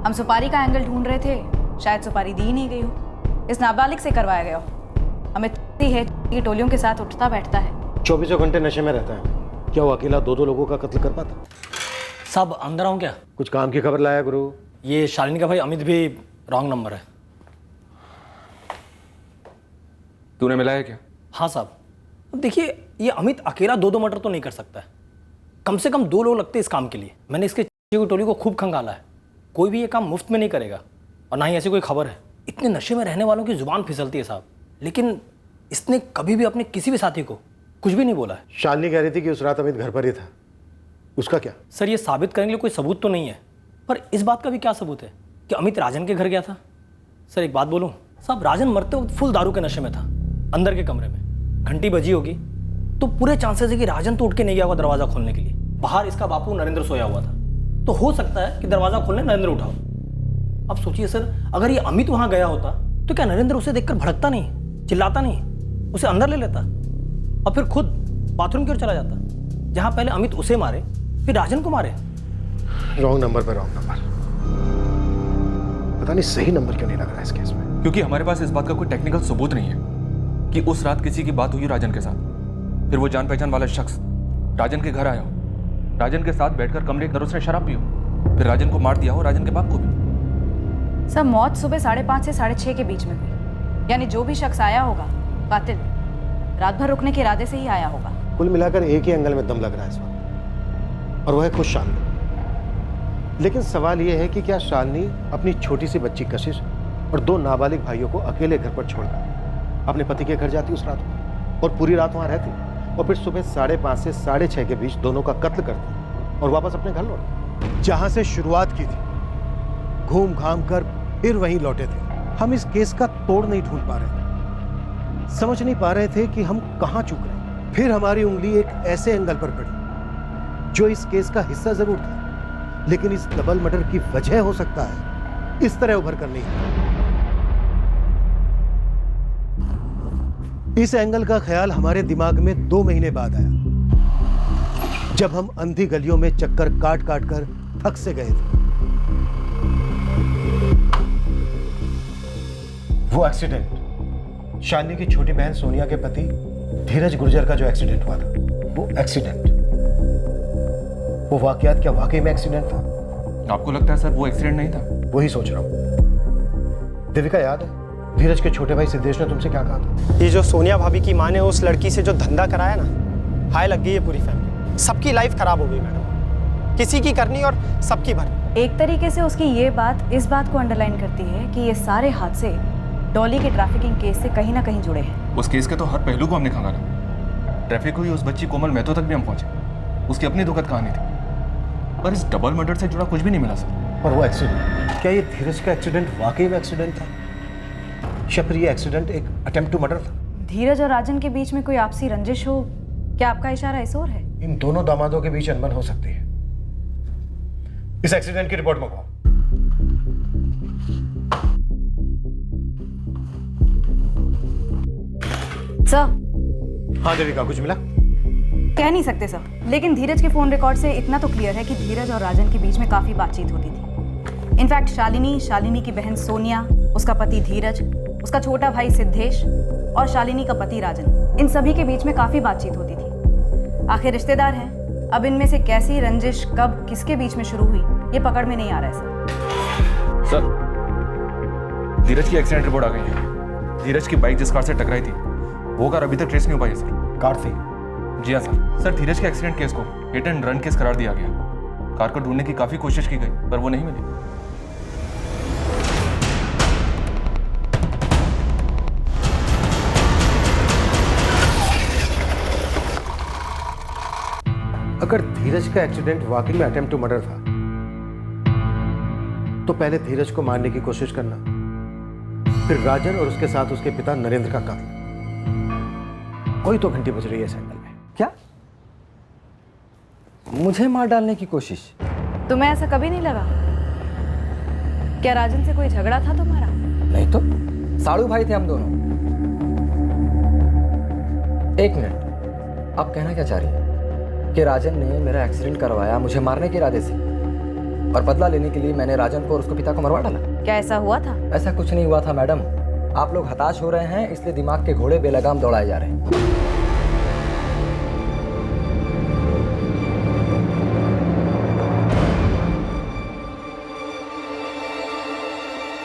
हम सुपारी का एंगल ढूंढ रहे थे, शायद सुपारी दी ही नहीं गई हो। इस नाबालिग से करवाया गया हो। अमित है कि टोलियों के साथ उठता बैठता है, 24 घंटे नशे में रहता है। क्या वो अकेला 2-2 लोगों का कत्ल कर पाता? साहब अंदर आऊं क्या? कुछ काम की खबर लाया गुरु? ये शालिनी का भाई अमित भी रॉन्ग नंबर है। तूने मिलाया क्या? हाँ साहब। अब देखिए, ये अमित अकेला 2-2 मर्डर तो नहीं कर सकता है। कम से कम 2 लोग लगते हैं इस काम के लिए। मैंने इसके टोली को खूब खंगाला है। कोई भी ये काम मुफ्त में नहीं करेगा और ना ही ऐसी कोई खबर है। इतने नशे में रहने वालों की जुबान फिसलती है साहब, लेकिन इसने कभी भी अपने किसी भी साथी को कुछ भी नहीं बोला है। शालिनी कह रही थी कि उस रात अमित घर पर ही था, उसका क्या? सर, ये साबित करने के लिए कोई सबूत तो नहीं है, पर इस बात का भी क्या सबूत है कि अमित राजन के घर गया था? सर एक बात बोलूं साहब, राजन मरते वक्त फुल दारू के नशे में था, अंदर के कमरे में। घंटी बजी होगी तो पूरे चांसेस है कि राजन तो उठ के नहीं गया होगा दरवाजा खोलने के लिए। बाहर इसका बापू नरेंद्र सोया हुआ था, तो हो सकता है कि दरवाजा खोलने नरेंद्र उठा हो। अब सोचिए सर, अगर ये अमित वहां गया होता तो क्या नरेंद्र उसे देखकर भड़कता नहीं, चिल्लाता नहीं, उसे अंदर ले लेता और फिर खुद बाथरूम की ओर चला जाता, जहां पहले अमित उसे मारे फिर राजन को मारे? रॉन्ग नंबर पर रॉन्ग नंबर। पता नहीं सही नंबर क्यों नहीं लग रहा है इस केस में। क्योंकि हमारे पास इस बात का कोई टेक्निकल सबूत नहीं है कि उस रात किसी की बात हुई राजन के साथ, फिर वो जान पहचान वाला शख्स राजन के घर आया हो, राजन के साथ बैठकर कमरे के अंदर उसने शराब पी हो, फिर राजन को मार दिया हो, राजन के बाप को भी। सब मौत सुबह 5:30 से 6:30 के बीच में हुई। यानी जो भी शख्स आया होगा, कातिल रात भर रुकने के इरादे से ही आया होगा। कुल मिलाकर एक ही एंगल में दम लग रहा है इस वक्त, और वह है खुद शालिनी। लेकिन सवाल यह है कि क्या शालिनी अपनी छोटी सी बच्ची कशिश और 2 नाबालिग भाइयों को अकेले घर पर छोड़कर अपने पति के घर जाती उस रात को और पूरी रात वहां रहती और फिर सुबह 5:30 से 6:30 के बीच दोनों का कत्ल करती और वापस अपने घर लौटती? जहां से शुरुआत की थी, घूम घाम कर फिर वहीं लौटे थे। हम इस केस का तोड़ नहीं ढूंढ पा रहे थे, समझ नहीं पा रहे थे कि हम कहां चूक रहे। फिर हमारी उंगली एक ऐसे एंगल पर पड़ी जो इस केस का हिस्सा जरूर था, लेकिन इस डबल मर्डर की वजह हो सकता है इस तरह उभर कर नहीं है। इस एंगल का ख्याल हमारे दिमाग में 2 महीने बाद आया, जब हम अंधी गलियों में चक्कर काट काट कर थक से गए थे। वो एक्सीडेंट, शालिनी की छोटी बहन सोनिया के पति धीरज गुर्जर का जो एक्सीडेंट हुआ था, वो एक्सीडेंट, वो वाकयात क्या वाकई में एक्सीडेंट था? आपको लगता है सर वो एक्सीडेंट नहीं था? वही सोच रहा हूं। देविका, याद है धीरज के छोटे भाई सिद्धेश ने तुमसे क्या कहा था? ये जो सोनिया भाभी की माँ ने उस लड़की से जो धंधा कराया ना, हाय लग गई है पूरी फैमिली। सबकी लाइफ खराब हो गई मैडम, किसी की करनी और सबकी भरनी। एक तरीके से उसकी ये बात इस बात को अंडरलाइन करती है कि ये सारे हादसे डॉली के ट्रैफिकिंग केस से कहीं ना कहीं जुड़े हैं। उस केस के तो हर पहलू को हमने खंगाला। ट्रैफिक हुई उस बच्ची कोमल महतो तक भी हम पहुंचे, उसकी अपनी दुखद कहानी थी, पर इस डबल मर्डर से जुड़ा कुछ भी नहीं मिला सर। और वो एक्सीडेंट, क्या ये धीरज का एक्सीडेंट वाकई में एक्सीडेंट था, या फिर ये एक्सीडेंट एक अटेम्प्ट टू मर्डर था? धीरज और राजन के बीच में कोई आपसी रंजिश हो, क्या आपका इशारा इस ओर है? इन दोनों दामादों के बीच अनबन हो सकती है। इस एक्सीडेंट की रिपोर्ट मंगवाओ। सर। हाँ देविका, कुछ मिला? कह नहीं सकते सर, लेकिन धीरज के फोन रिकॉर्ड से इतना तो क्लियर है कि धीरज और राजन के बीच में काफी बातचीत होती थी। इनफैक्ट शालिनी की बहन सोनिया, उसका पति धीरज, उसका छोटा भाई सिद्धेश और शालिनी का पति राजन, इन सभी के बीच में काफी बातचीत होती थी। आखिर रिश्तेदार हैं, अब इनमें से कैसी रंजिश कब किसके बीच में शुरू हुई ये पकड़ में नहीं आ रहा है सर। धीरज की एक्सीडेंट रिपोर्ट आ गई है। धीरज की बाइक जिस कार से टकराई थी वो कार अभी तक ट्रेस नहीं हो पाई है सर। कार थी? जी हाँ सर। सर धीरज के एक्सीडेंट केस को हिट एंड रन केस करार दिया गया। कार को ढूंढने की काफी कोशिश की गई पर वो नहीं मिली। अगर धीरज का एक्सीडेंट वाकई में अटेम्प्ट टू मर्डर था, तो पहले धीरज को मारने की कोशिश करना, फिर राजन और उसके साथ उसके पिता नरेंद्र का कत्ल। कोई तो घंटी बज रही है साइकिल में। क्या मुझे मार डालने की कोशिश? तुम्हें ऐसा कभी नहीं लगा? क्या राजन से कोई झगड़ा था तुम्हारा? नहीं तो, साड़ू भाई थे हम दोनों। एक मिनट, आप कहना क्या चाह रही हैं? कि राजन ने मेरा एक्सीडेंट करवाया मुझे मारने के इरादे से, और बदला लेने के लिए मैंने राजन को और उसके पिता को मरवा डाला? क्या ऐसा हुआ था? ऐसा कुछ नहीं हुआ था मैडम। आप लोग हताश हो रहे हैं, इसलिए दिमाग के घोड़े बेलगाम दौड़ाए जा रहे हैं।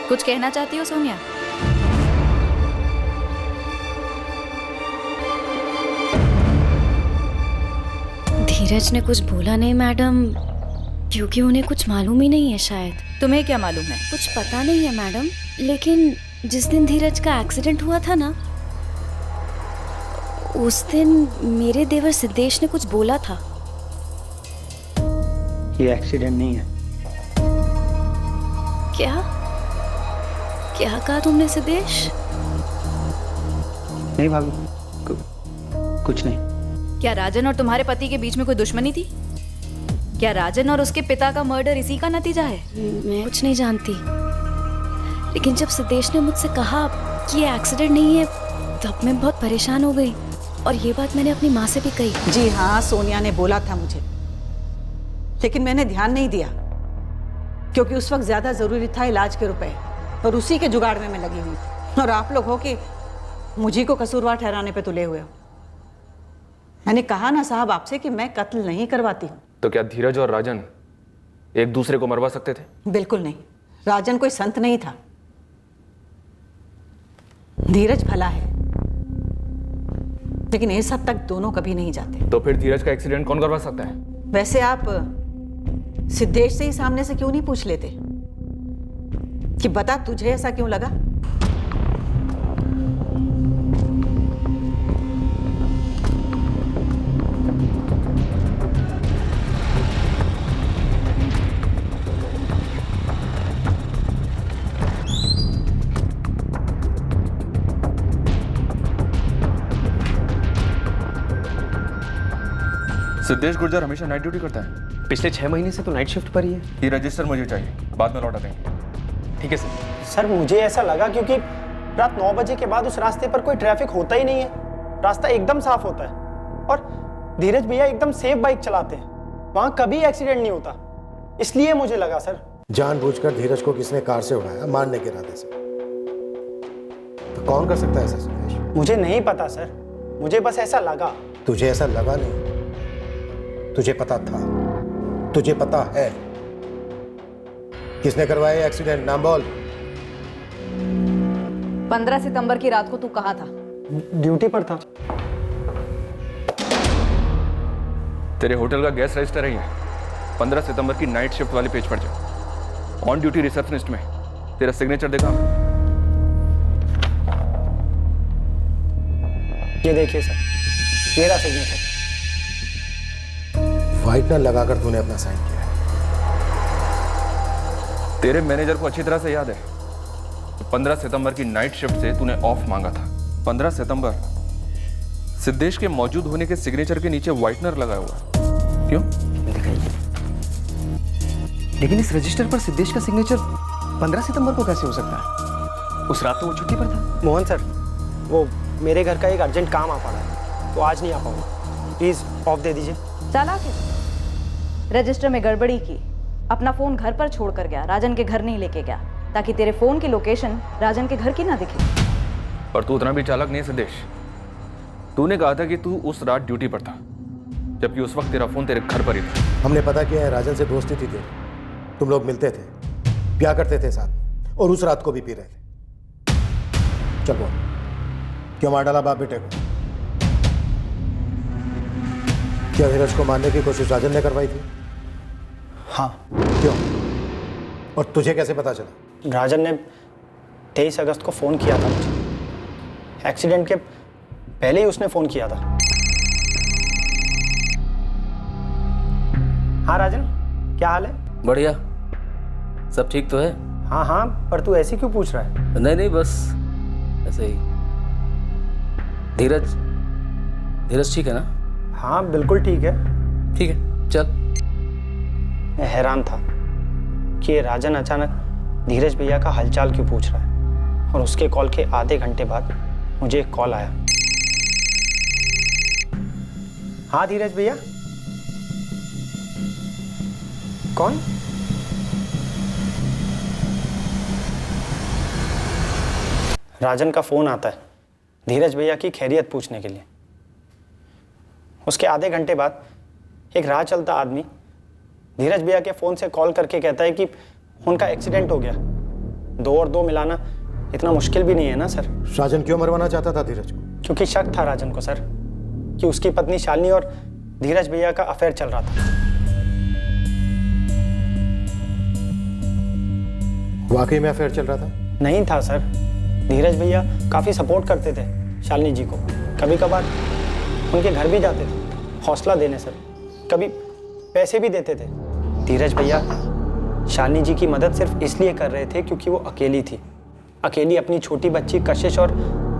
कुछ कहना चाहती हो सोनिया? धीरज ने कुछ बोला नहीं मैडम, क्योंकि उन्हें कुछ मालूम ही नहीं है शायद। तुम्हें क्या मालूम है? कुछ पता नहीं है मैडम, लेकिन जिस दिन धीरज का एक्सीडेंट हुआ था ना, उस दिन मेरे देवर सिद्धेश ने कुछ बोला था। ये एक्सीडेंट नहीं है। क्या क्या कहा तुमने सिद्धेश? नहीं भाभी, कुछ नहीं। क्या राजन और तुम्हारे पति के बीच में कोई दुश्मनी थी? क्या राजन और उसके पिता का मर्डर इसी का नतीजा है? मैं कुछ नहीं जानती, लेकिन जब सिद्धेश ने मुझसे कहा कि ये एक्सीडेंट नहीं है, तब मैं बहुत परेशान हो गई, और ये बात मैंने अपनी माँ से भी कही। जी हाँ, सोनिया ने बोला था मुझे, लेकिन मैंने ध्यान नहीं दिया, क्योंकि उस वक्त ज्यादा जरूरी था इलाज के रुपए, और उसी के जुगाड़ में मैं लगी हुई थी। और आप लोग हो कि मुझे को कसूरवार ठहराने पे तुले हुए हो। मैंने कहा ना साहब आपसे कि मैं कत्ल नहीं करवाती हूँ। तो क्या धीरज और राजन एक दूसरे को मरवा सकते थे? बिल्कुल नहीं। राजन कोई संत नहीं था, धीरज भला है, लेकिन इस हद तक दोनों कभी नहीं जाते। तो फिर धीरज का एक्सीडेंट कौन करवा सकता है? वैसे आप सिद्धेश से ही सामने से क्यों नहीं पूछ लेते कि बता तुझे ऐसा क्यों लगा? सिद्धेश गुर्जर हमेशा नाइट ड्यूटी करता है। पिछले 6 महीने से तो नाइट शिफ्ट पर ही है। ये रजिस्टर मुझे चाहिए, बाद में लौटा देंगे। ठीक है सर। सर मुझे ऐसा लगा क्योंकि रात 9 बजे के बाद उस रास्ते पर कोई ट्रैफिक होता ही नहीं है, रास्ता एकदम साफ होता है और धीरज भैया एकदम सेफ बाइक चलाते हैं, वहां कभी एक्सीडेंट नहीं होता, इसलिए मुझे लगा सर। जानबूझकर धीरज को किसने कार से उड़ाया, मारने के इरादे से? तो कौन कर सकता है ऐसा सिद्धेश? मुझे नहीं पता सर, मुझे बस ऐसा लगा। तुझे ऐसा लगा नहीं, तुझे पता था, तुझे पता है किसने करवाया एक्सीडेंट, नाम बोल। 15 सितंबर की रात को तू कहाँ था? ड्यूटी पर था। तेरे होटल का गैस रजिस्टर है ये। 15 सितंबर की नाइट शिफ्ट वाले पेज पर जाओ, ऑन ड्यूटी रिसेप्शनिस्ट में तेरा सिग्नेचर देखा? ये देखिए सर, मेरा सिग्नेचर। व्हाइटनर लगाकर तूने अपना साइन किया है। तेरे मैनेजर को अच्छी तरह से याद है, 15 सितंबर की नाइट शिफ्ट से तूने ऑफ मांगा था। 15 सितंबर सिद्धेश के मौजूद होने के सिग्नेचर के नीचे व्हाइटनर लगाया हुआ है। क्यों? लेकिन इस रजिस्टर पर सिद्धेश का सिग्नेचर 15 सितंबर को कैसे हो सकता है? उस रात तो वो छुट्टी पर था। मोहन सर, वो मेरे घर का एक अर्जेंट काम आ पड़ा है, तो आज नहीं आ पाऊंगा, प्लीज ऑफ दे दीजिए। चालाक है, रजिस्टर में गड़बड़ी की, अपना फोन घर पर छोड़ कर गया, राजन के घर नहीं लेके गया, ताकि तेरे फोन की लोकेशन राजन के घर की ना दिखे। पर तू उतना भी चालाक नहीं है सिद्धेश। तूने कहा था कि तू उस रात ड्यूटी पर था, जबकि उस वक्त तेरा फोन तेरे घर पर ही था। हमने पता किया है राजन से दोस्ती थी तेरी, तुम लोग मिलते थे, प्यार करते थे साथ में, और उस रात को भी पी रहे थे। चल बोल, क्यों मार डाला बाप बेटे को? क्या धीरज को मारने की कोशिश राजन ने करवाई थी? हाँ। क्यों? और तुझे कैसे पता चला? राजन ने 23 अगस्त को फोन किया था मुझे, एक्सीडेंट के पहले ही उसने फोन किया था। हाँ राजन, क्या हाल है? बढ़िया, सब ठीक तो है? हाँ हाँ, पर तू ऐसे क्यों पूछ रहा है? नहीं बस ऐसे ही। धीरज ठीक है ना? हाँ बिल्कुल ठीक है। ठीक है, चल। मैं हैरान था कि ये राजन अचानक धीरज भैया का हालचाल क्यों पूछ रहा है, और उसके कॉल के आधे घंटे बाद मुझे एक कॉल आया। हाँ धीरज भैया। कौन? राजन का फोन आता है धीरज भैया की खैरियत पूछने के लिए। उसके आधे घंटे बाद एक राह चलता आदमी धीरज भैया के फोन से कॉल करके कहता है कि उनका एक्सीडेंट हो गया। 2 और 2 मिलाना इतना मुश्किल भी नहीं है ना सर। राजन क्यों मरवाना चाहता था धीरज को? क्योंकि शक था राजन को सर कि उसकी पत्नी शालिनी और धीरज भैया का अफेयर चल रहा था। वाकई में अफेयर चल रहा था? नहीं था सर, धीरज भैया काफ़ी सपोर्ट करते थे शालिनी जी को, कभी कभार उनके घर भी जाते थे हौसला देने सर, कभी पैसे भी देते थे। धीरज भैया शालिनी जी की मदद सिर्फ इसलिए कर रहे थे क्योंकि वो अकेली थी, अकेली अपनी छोटी बच्ची कशिश और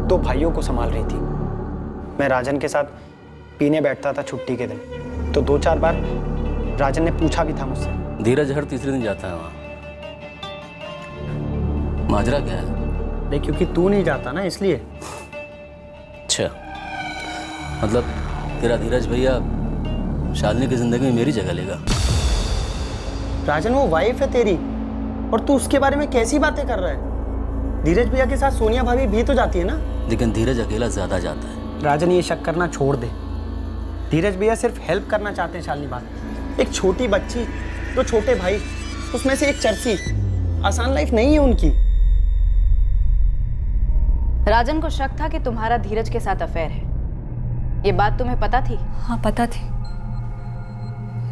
2 भाइयों को संभाल रही थी। मैं राजन के साथ पीने बैठता था छुट्टी के दिन, तो 2-4 बार राजन ने पूछा भी था मुझसे। धीरज हर तीसरे दिन जाता है वहाँ, माजरा क्या है? नहीं क्योंकि तू नहीं जाता ना इसलिए। अच्छा, मतलब तेरा धीरज भैया शालिनी की जिंदगी में मेरी जगह लेगा? राजन वो वाइफ है तेरी, और तू उसके बारे में कैसी बातें कर रहा है? धीरज भैया के साथ सोनिया भाभी भी तो जाती है ना। लेकिन धीरज अकेला ज्यादा जाता है। राजन ये शक करना छोड़ दे, धीरज भैया सिर्फ हेल्प करना चाहते हैं शालिनी बात। एक छोटी बच्ची, 2 छोटे भाई, उसमें से एक चर्सी, आसान लाइफ नहीं है उनकी। राजन को शक था कि तुम्हारा धीरज के साथ अफेयर है, ये बात तुम्हें पता थी? हाँ पता थी,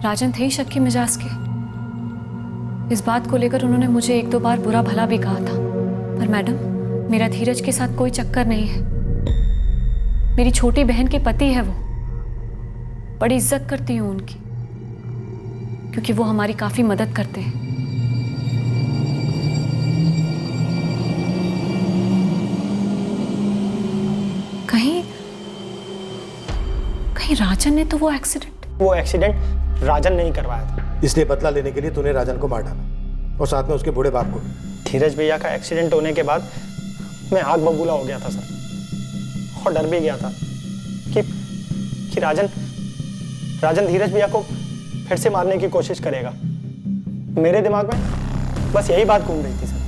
राजन थे ही शक की मिजाज के। इस बात को लेकर उन्होंने मुझे 1-2 बार बुरा भला भी कहा था, पर मैडम मेरा धीरज के साथ कोई चक्कर नहीं है। मेरी छोटी बहन के पति है वो, बड़ी इज्जत करती हूँ उनकी, क्योंकि वो हमारी काफी मदद करते हैं। कहीं राजन ने तो वो एक्सीडेंट वो एक्सीडेंट राजन ने ही करवाया था। इसलिए बदला लेने के लिए तूने राजन को मार डाला और साथ में उसके बूढ़े बाप को भी। धीरज भैया का एक्सीडेंट होने के बाद मैं आग बबूला हो गया था सर, और डर भी गया था कि राजन धीरज भैया को फिर से मारने की कोशिश करेगा। मेरे दिमाग में बस यही बात घूम रही थी सर।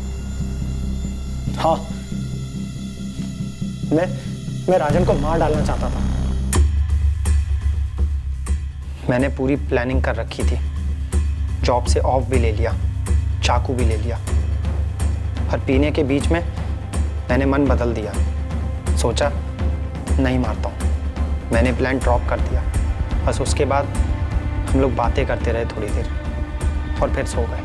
हाँ, मैं राजन को मार डालना चाहता था। मैंने पूरी प्लानिंग कर रखी थी, जॉब से ऑफ भी ले लिया, चाकू भी ले लिया, पर पीने के बीच में मैंने मन बदल दिया। सोचा नहीं मारता हूँ, मैंने प्लान ड्रॉप कर दिया। बस उसके बाद हम लोग बातें करते रहे थोड़ी देर और फिर सो गए।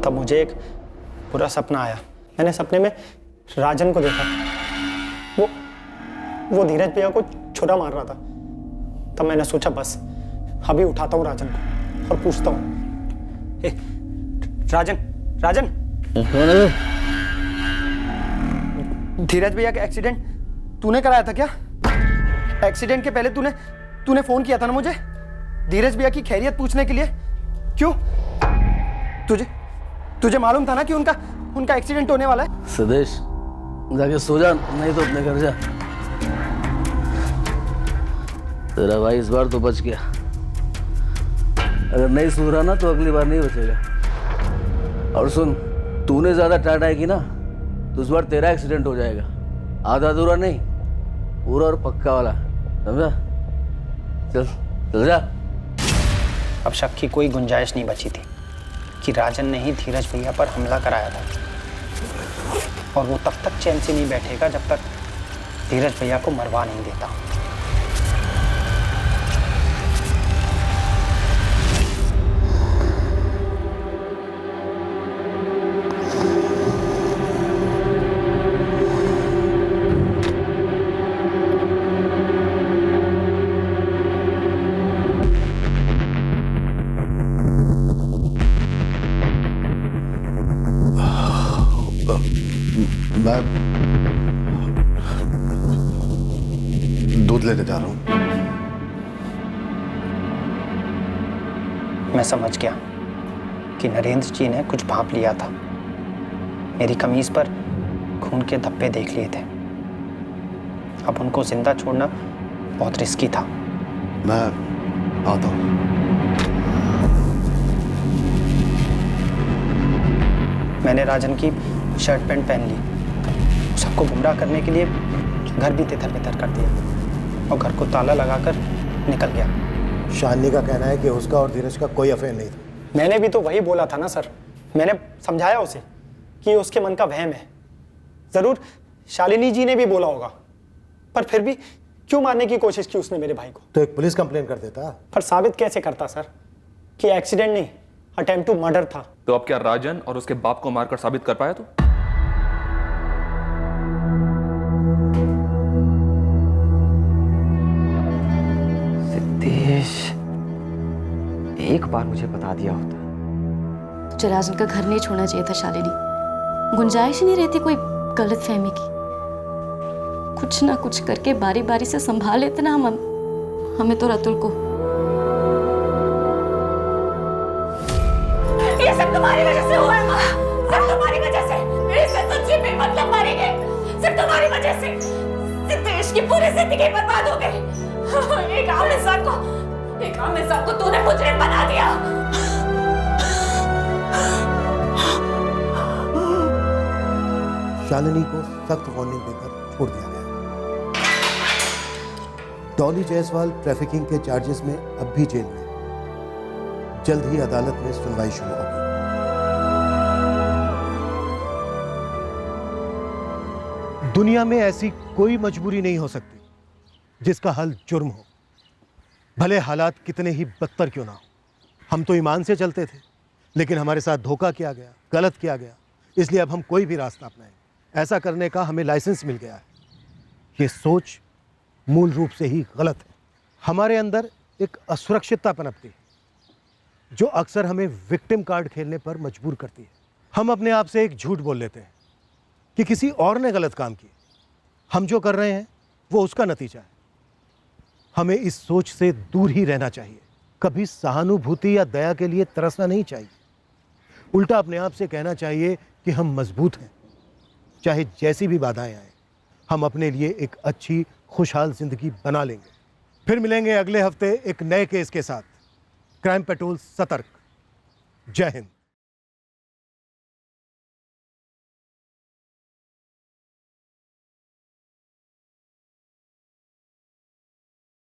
तब मुझे एक बुरा सपना आया। मैंने सपने में राजन को देखा, वो धीरज भैया को छुरा मार रहा था। तब मैंने सोचा बस अभी उठाता हूँ राजन को और पूछता हूँ, राजन धीरज भैया का एक्सीडेंट तूने कराया था क्या? एक्सीडेंट के पहले तूने फोन किया था ना मुझे धीरज भैया की खैरियत पूछने के लिए। क्यों? तुझे मालूम था ना कि उनका एक्सीडेंट होने वाला है? सदेश, जाके सो जा, नहीं तो अपने घर जा। तेरा भाई इस बार तो बच गया, अगर नहीं सुधरा ना तो अगली बार नहीं बचेगा। और सुन, तूने ज्यादा टाट आएगी ना तो इस बार तेरा एक्सीडेंट हो जाएगा। आधा अधूरा नहीं, पूरा और पक्का वाला, समझा? चल जा। अब शक की कोई गुंजाइश नहीं बची थी कि राजन ने ही धीरज भैया पर हमला कराया था, और वो तब तक चैन से नहीं बैठेगा जब तक धीरज भैया को मरवा नहीं देता। मैं दूध लेने जा रहा हूं। मैं समझ गया कि नरेंद्र जी ने कुछ भांप लिया था। मेरी कमीज पर खून के धब्बे देख लिए थे। अब उनको जिंदा छोड़ना बहुत रिस्की था। मैं आता हूं। मैंने राजन की शर्ट पैंट पहन ली, सबको गुमराह करने के लिए घर भी तितर-बितर कर दिया और घर को ताला लगाकर निकल गया। शालिनी का कहना है कि उसका और धीरज का कोई अफेयर नहीं था। मैंने भी तो वही बोला था ना सर। मैंने समझाया उसे कि उसके मन का वहम है। जरूर शालिनी जी ने भी बोला होगा, पर फिर भी क्यों मारने की कोशिश की उसने मेरे भाई को? तो एक पुलिस कंप्लेन कर देता। पर साबित कैसे करता सर कि एक्सीडेंट नहीं, अटेम्प्ट टू मर्डर था? तो अब क्या राजन और उसके बाप को मारकर साबित कर पाया? तो सिद्धेश, एक बार मुझे बता दिया होता। तुझे राजन का घर नहीं छोड़ना चाहिए था शालिनी। गुंजाइश ही नहीं रहती कोई गलत फहमी की। कुछ ना कुछ करके बारी बारी से संभाल लेते ना हमें तो रतुल को। ये सब तुम्हारी वजह से हुआ है माँ, सब तुम्हारी वजह से। मेरे से सच्ची में मतलब मारेंगे, सिर्फ तुम्हारी वजह से। सिद्धेश की पूरी जिंदगी बर्बाद हो गई। एक आम इंसान को तूने मुजरिम बना दिया। शालिनी को सख्त वार्निंग देकर छोड़ दिया गया। डॉली जायसवाल ट्रैफिकिंग के चार्जेस में अब भी जेल में। जल्द ही अदालत में सुनवाई शुरू होगी। दुनिया में ऐसी कोई मजबूरी नहीं हो सकती जिसका हल जुर्म हो, भले हालात कितने ही बदतर क्यों ना हो। हम तो ईमान से चलते थे, लेकिन हमारे साथ धोखा किया गया, गलत किया गया, इसलिए अब हम कोई भी रास्ता अपनाएं। ऐसा करने का हमें लाइसेंस मिल गया है। ये सोच मूल रूप से ही गलत है। हमारे अंदर एक असुरक्षितता पनपती है जो अक्सर हमें विक्टिम कार्ड खेलने पर मजबूर करती है। हम अपने आप से एक झूठ बोल लेते हैं कि किसी और ने गलत काम किया। हम जो कर रहे हैं वो उसका नतीजा है। हमें इस सोच से दूर ही रहना चाहिए। कभी सहानुभूति या दया के लिए तरसना नहीं चाहिए। उल्टा अपने आप से कहना चाहिए कि हम मजबूत हैं, चाहे जैसी भी बाधाएं आए, हम अपने लिए एक अच्छी खुशहाल जिंदगी बना लेंगे। फिर मिलेंगे अगले हफ्ते एक नए केस के साथ। क्राइम पेट्रोल सतर्क। जय हिंद।